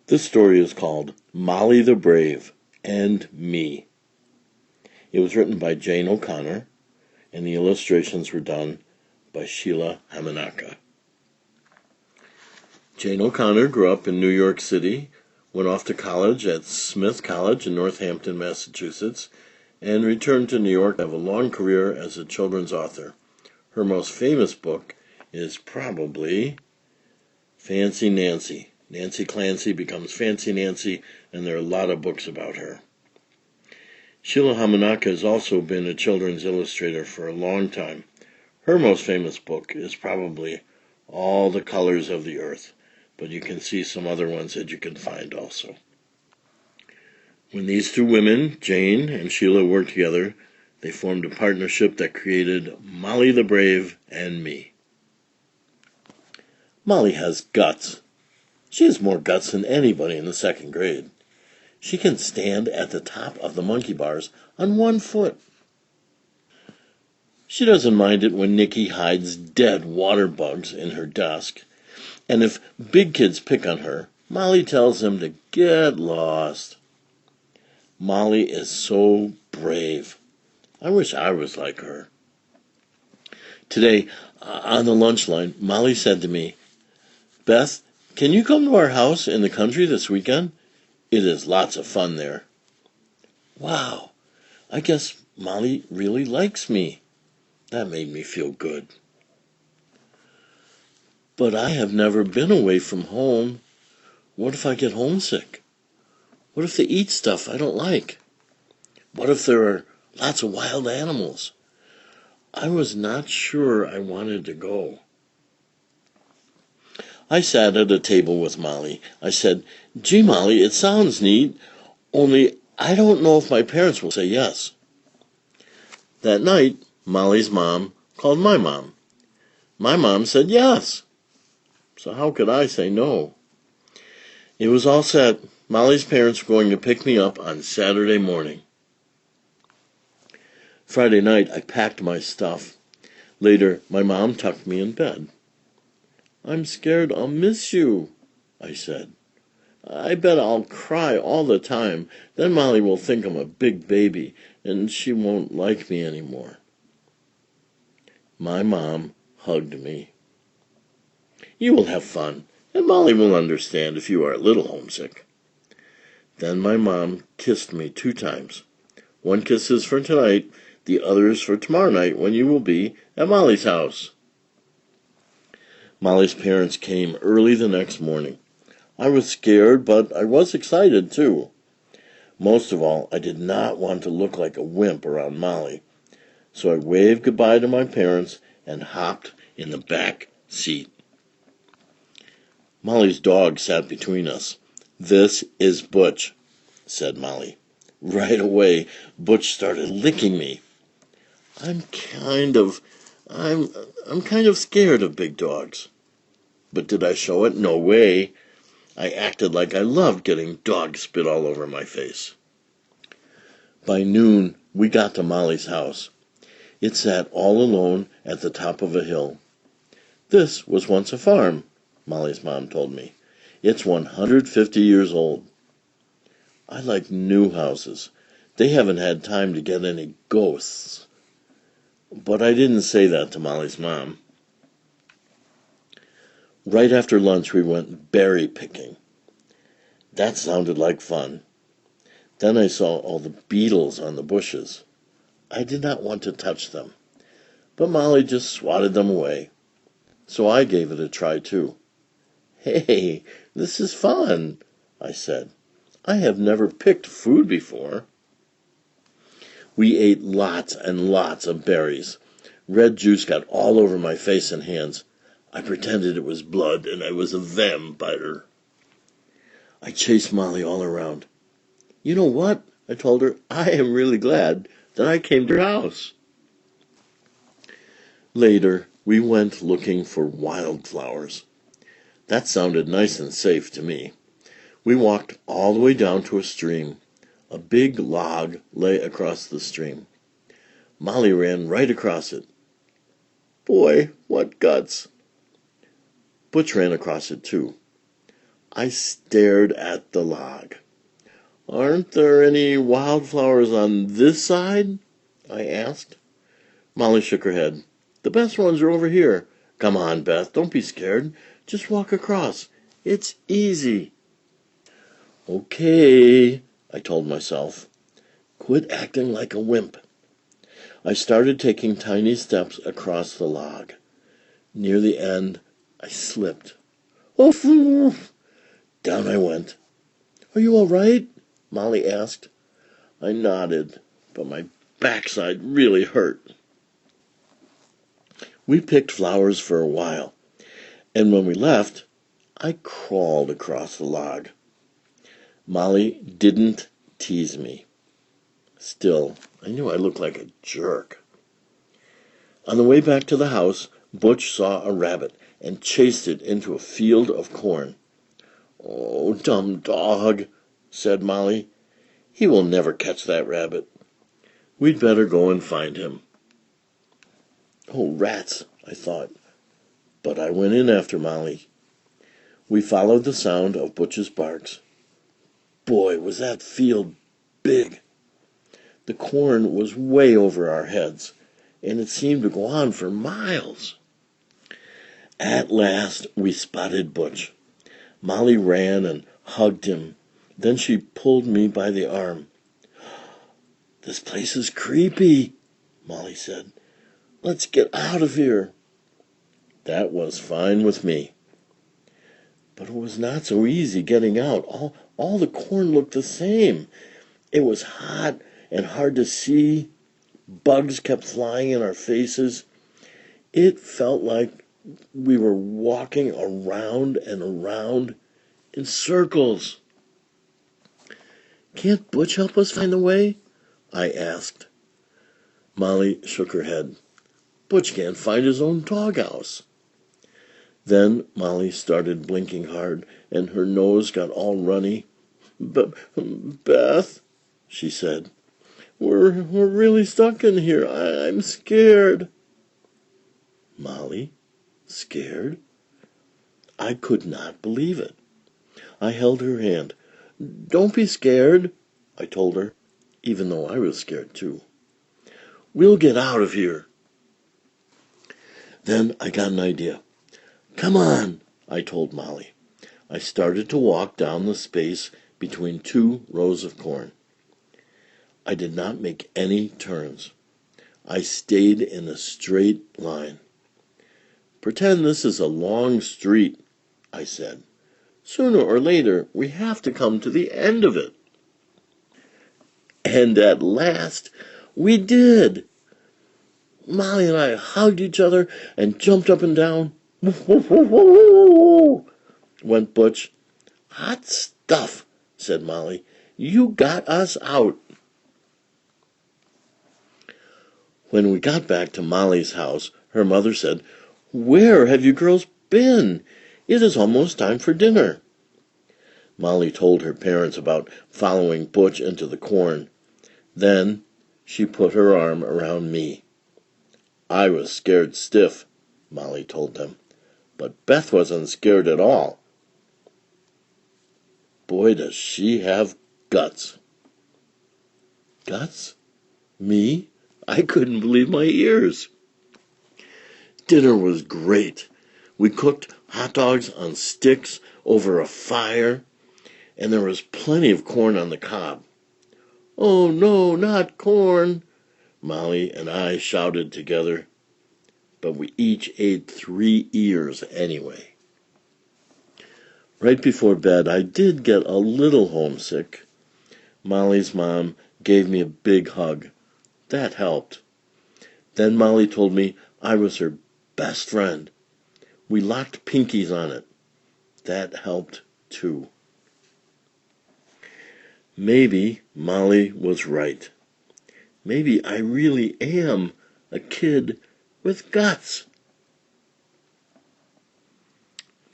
This story is called Molly the Brave and Me. It was written by Jane O'Connor, and the illustrations were done by Sheila Hamanaka. Jane O'Connor grew up in New York City, went off to college at Smith College in Northampton, Massachusetts, and returned to New York to have a long career as a children's author. Her most famous book is probably Fancy Nancy. Nancy Clancy becomes Fancy Nancy, and there are a lot of books about her. Sheila Hamanaka has also been a children's illustrator for a long time. Her most famous book is probably All the Colors of the Earth, but you can see some other ones that you can find also. When these two women, Jane and Sheila, worked together, they formed a partnership that created Molly the Brave and Me. Molly has guts. She has more guts than anybody in the second grade. She can stand at the top of the monkey bars on one foot. She doesn't mind it when Nicky hides dead water bugs in her desk. And if big kids pick on her, Molly tells them to get lost. Molly is so brave. I wish I was like her. Today, on the lunch line, Molly said to me, "Beth, can you come to our house in the country this weekend? It is lots of fun there." Wow, I guess Molly really likes me. That made me feel good. But I have never been away from home. What if I get homesick? What if they eat stuff I don't like? What if there are lots of wild animals? I was not sure I wanted to go. I sat at a table with Molly. I said, "Gee, Molly, it sounds neat, only I don't know if my parents will say yes." That night, Molly's mom called my mom. My mom said yes. So how could I say no? It was all set. Molly's parents were going to pick me up on Saturday morning. Friday night, I packed my stuff. Later, my mom tucked me in bed. "I'm scared I'll miss you," I said. "I bet I'll cry all the time. Then Molly will think I'm a big baby, and she won't like me anymore." My mom hugged me. "You will have fun, and Molly will understand if you are a little homesick." Then my mom kissed me 2 times. One kiss is for tonight, the other is for tomorrow night when you will be at Molly's house. Molly's parents came early the next morning. I was scared, but I was excited too. Most of all, I did not want to look like a wimp around Molly. So I waved goodbye to my parents and hopped in the back seat. Molly's dog sat between us. "This is Butch," said Molly. Right away, Butch started licking me. I'm kind of scared of big dogs. But did I show it? No way. I acted like I loved getting dog spit all over my face. By noon, we got to Molly's house. It sat all alone at the top of a hill. "This was once a farm," Molly's mom told me. "It's 150 years old." I like new houses. They haven't had time to get any ghosts. But I didn't say that to Molly's mom. Right after lunch, we went berry picking. That sounded like fun. Then I saw all the beetles on the bushes. I did not want to touch them, but Molly just swatted them away. So I gave it a try too. "Hey, this is fun," I said. "I have never picked food before." We ate lots and lots of berries. Red juice got all over my face and hands. I pretended it was blood and I was a vampire. I chased Molly all around. "You know what?" I told her. "I am really glad that I came to your house." Later, we went looking for wildflowers. That sounded nice and safe to me. We walked all the way down to a stream. A big log lay across the stream. Molly ran right across it. Boy, what guts! Butch ran across it too. I stared at the log. "Aren't there any wildflowers on this side?" I asked. Molly shook her head. "The best ones are over here. Come on, Beth, don't be scared. Just walk across. It's easy." "Okay," I told myself. "Quit acting like a wimp." I started taking tiny steps across the log. Near the end, I slipped. "Oof, oof." Down I went. "Are you all right?" Molly asked. I nodded, but my backside really hurt. We picked flowers for a while, and when we left, I crawled across the log. Molly didn't tease me. Still, I knew I looked like a jerk. On the way back to the house, Butch saw a rabbit and chased it into a field of corn. "Oh, dumb dog," said Molly. "He will never catch that rabbit. We'd better go and find him." "Oh, rats," I thought, but I went in after Molly. We followed the sound of Butch's barks. Boy, was that field big. The corn was way over our heads, and it seemed to go on for miles. At last, we spotted Butch. Molly ran and hugged him. Then she pulled me by the arm. "This place is creepy," Molly said. "Let's get out of here." That was fine with me. But it was not so easy getting out. All the corn looked the same. It was hot and hard to see. Bugs kept flying in our faces. It felt like we were walking around and around in circles. "Can't Butch help us find the way?" I asked. Molly shook her head. "Butch can't find his own doghouse." Then Molly started blinking hard, and her nose got all runny. "Beth," she said, we're really stuck in here. I'm scared." Molly? Scared? I could not believe it. I held her hand. "Don't be scared," I told her, even though I was scared too. "We'll get out of here." Then I got an idea. "Come on," I told Molly. I started to walk down the space between two rows of corn. I did not make any turns. I stayed in a straight line. "Pretend this is a long street," I said. "Sooner or later, we have to come to the end of it." And at last, we did. Molly and I hugged each other and jumped up and down. "Woof, woof, woof, woof," went Butch. "Hot stuff," said Molly. "You got us out." When we got back to Molly's house, her mother said, "Where have you girls been? It is almost time for dinner." Molly told her parents about following Butch into the corn. Then she put her arm around me. "I was scared stiff," Molly told them, "but Beth wasn't scared at all. Boy, does she have guts." Guts? Me? I couldn't believe my ears. Dinner was great. We cooked hot dogs on sticks over a fire, and there was plenty of corn on the cob. "Oh, no, not corn," Molly and I shouted together, but we each ate 3 ears anyway. Right before bed, I did get a little homesick. Molly's mom gave me a big hug. That helped. Then Molly told me I was her best friend. We locked pinkies on it. That helped too. Maybe Molly was right. Maybe I really am a kid with guts.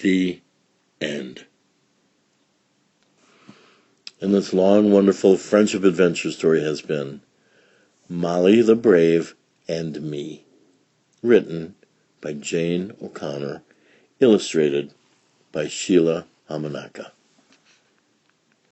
The end. And this long, wonderful friendship adventure story has been Molly the Brave and Me. Written by Jane O'Connor. Illustrated by Sheila Hamanaka.